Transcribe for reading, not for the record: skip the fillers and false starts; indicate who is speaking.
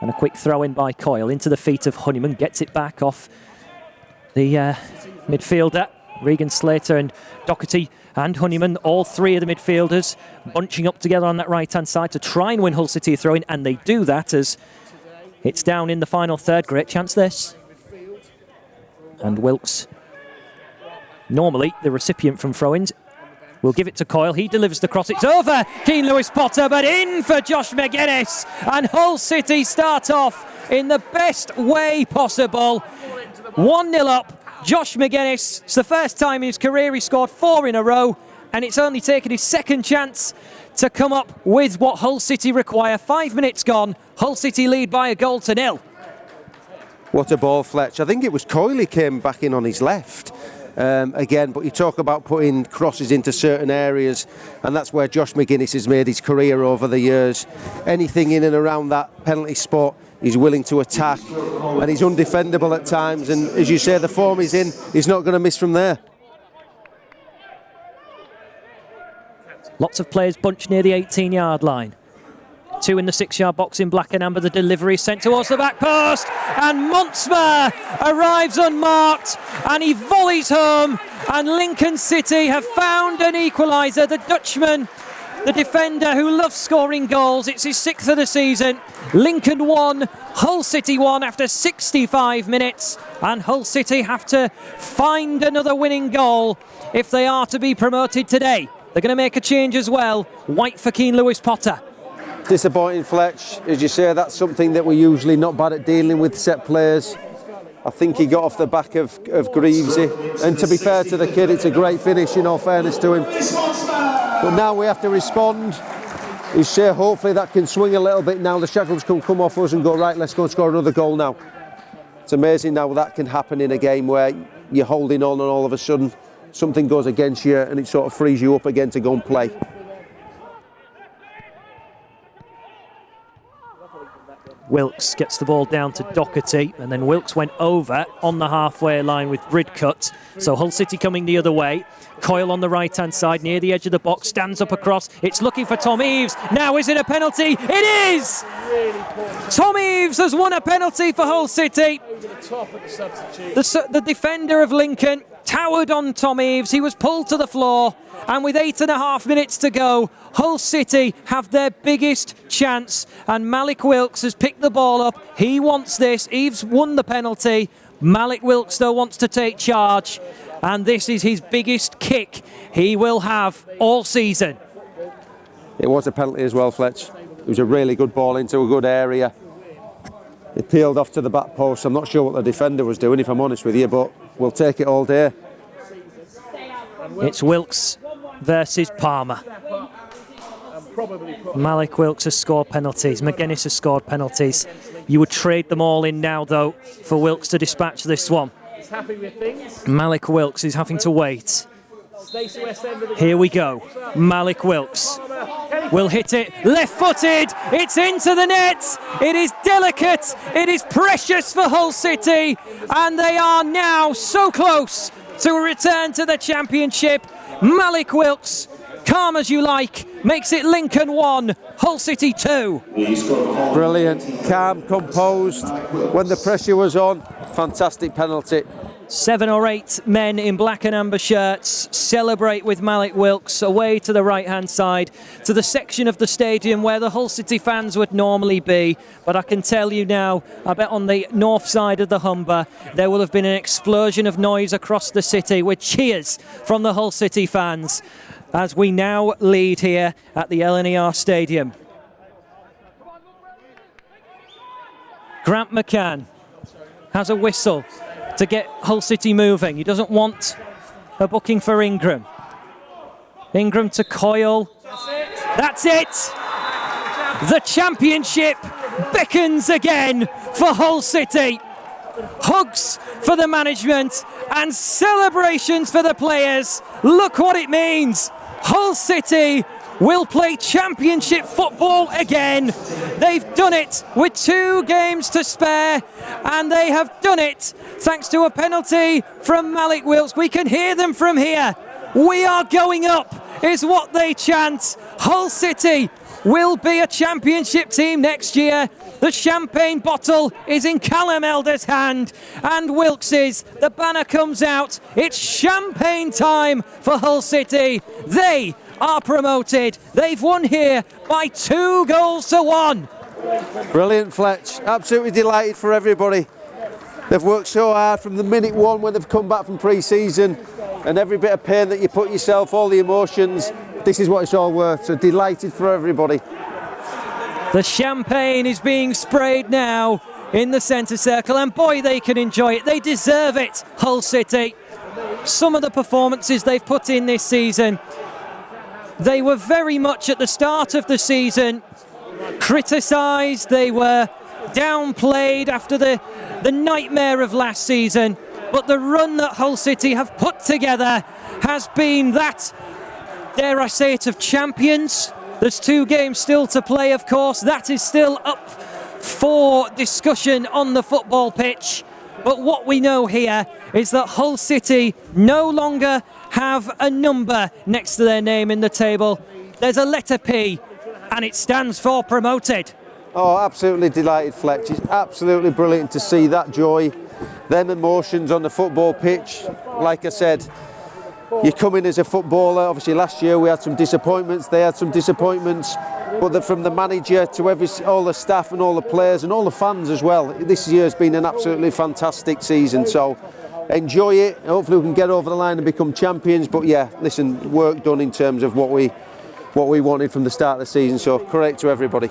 Speaker 1: And a quick throw in by Coyle into the feet of Honeyman, gets it back off the midfielder. Regan Slater and Doherty and Honeyman, all three of the midfielders, bunching up together on that right-hand side to try and win Hull City a throw-in, and they do that as it's down in the final third. Great chance this. And Wilkes, normally the recipient from throw-ins, will give it to Coyle. He delivers the cross. It's over Keane Lewis Potter, but in for Josh McGuinness. And Hull City start off in the best way possible. 1-0 up. Josh McGuinness, it's the first time in his career he scored 4 in a row, and it's only taken his second chance to come up with what Hull City require. 5 minutes gone. Hull City lead by a goal to 0.
Speaker 2: What a ball, Fletcher. I think it was Coyle he came back in on his left. Again, but you talk about putting crosses into certain areas, and that's where Josh McGuinness has made his career over the years. Anything in and around that penalty spot, he's willing to attack, and he's undefendable at times, and as you say, the form he's in, he's not going to miss from there.
Speaker 1: Lots of players bunched near the 18-yard line. 2 in the 6-yard box in black and amber. The delivery sent towards the back post, and Montsma arrives unmarked, and he volleys home, and Lincoln City have found an equaliser. The Dutchman, the defender who loves scoring goals, it's his 6th of the season. Lincoln 1, Hull City 1 after 65 minutes, and Hull City have to find another winning goal if they are to be promoted today. They're going to make a change as well. White for Keane Lewis Potter.
Speaker 2: Disappointing, Fletch. As you say, that's something that we're usually not bad at dealing with, set players. I think he got off the back of Greavesy, and to be fair to the kid, it's a great finish, in all fairness to him. But now we have to respond. You say hopefully that can swing a little bit now. The shackles can come off us and go, right, let's go and score another goal now. It's amazing now that can happen in a game where you're holding on and all of a sudden something goes against you and it sort of frees you up again to go and play.
Speaker 1: Wilkes gets the ball down to Doherty, and then Wilkes went over on the halfway line with Bridcut. So Hull City coming the other way. Coyle on the right-hand side near the edge of the box, stands up across. It's looking for Tom Eaves. Now is it a penalty? It is! Tom Eaves has won a penalty for Hull City. The defender of Lincoln towered on Tom Eaves. He was pulled to the floor, and with 8.5 minutes to go, Hull City have their biggest chance, and Malik Wilkes has picked the ball up. He wants this. Eaves won the penalty. Malik Wilkes, though, wants to take charge, and this is his biggest kick he will have all season.
Speaker 2: It was a penalty as well, Fletch. It was a really good ball into a good area. It peeled off to the back post. I'm not sure what the defender was doing, if I'm honest with you, but we'll take it all day.
Speaker 1: It's Wilkes versus Palmer. Malik Wilkes has scored penalties. McGuinness has scored penalties. You would trade them all in now, though, for Wilkes to dispatch this one. Malik Wilkes is having to wait. Here we go. Malik Wilkes will hit it left-footed. It's into the net. It is delicate. It is precious for Hull City, and they are now so close to a return to the championship. Malik Wilkes, calm as you like, makes it Lincoln 1, Hull City 2.
Speaker 2: Brilliant, calm, composed. When the pressure was on, fantastic penalty.
Speaker 1: 7 or 8 men in black and amber shirts celebrate with Malik Wilkes away to the right-hand side, to the section of the stadium where the Hull City fans would normally be. But I can tell you now, I bet on the north side of the Humber, there will have been an explosion of noise across the city with cheers from the Hull City fans as we now lead here at the LNER Stadium. Grant McCann has a whistle to get Hull City moving. He doesn't want a booking for Ingram. Ingram to Coyle. That's it! The championship beckons again for Hull City. Hugs for the management and celebrations for the players. Look what it means. Hull City will play championship football again. They've done it with 2 games to spare, and they have done it thanks to a penalty from Malik Wilkes. We can hear them from here. We are going up is what they chant. Hull City will be a championship team next year. The champagne bottle is in Callum Elder's hand, and Wilkes's, the banner comes out. It's champagne time for Hull City. They are promoted. They've won here by 2-1.
Speaker 2: Brilliant, Fletch. Absolutely delighted for everybody. They've worked so hard from the minute one when they've come back from pre-season, and every bit of pain that you put yourself, all the emotions, this is what it's all worth. So delighted for everybody.
Speaker 1: The champagne is being sprayed now in the centre circle, and boy, they can enjoy it. They deserve it, Hull City. Some of the performances they've put in this season, they were very much at the start of the season criticised, they were downplayed after the nightmare of last season, but the run that Hull City have put together has been that, dare I say it, of champions. There's 2 games still to play, of course. That is still up for discussion on the football pitch. But what we know here is that Hull City no longer have a number next to their name in the table. There's a letter P, and it stands for promoted.
Speaker 2: Oh, absolutely delighted, Fletch. It's absolutely brilliant to see that joy, them emotions on the football pitch. Like I said, you come in as a footballer. Obviously, last year we had some disappointments. They had some disappointments. But from the manager to all the staff and all the players and all the fans as well, this year has been an absolutely fantastic season. So enjoy it. Hopefully we can get over the line and become champions. But yeah, listen, work done in terms of what we wanted from the start of the season. So correct to everybody.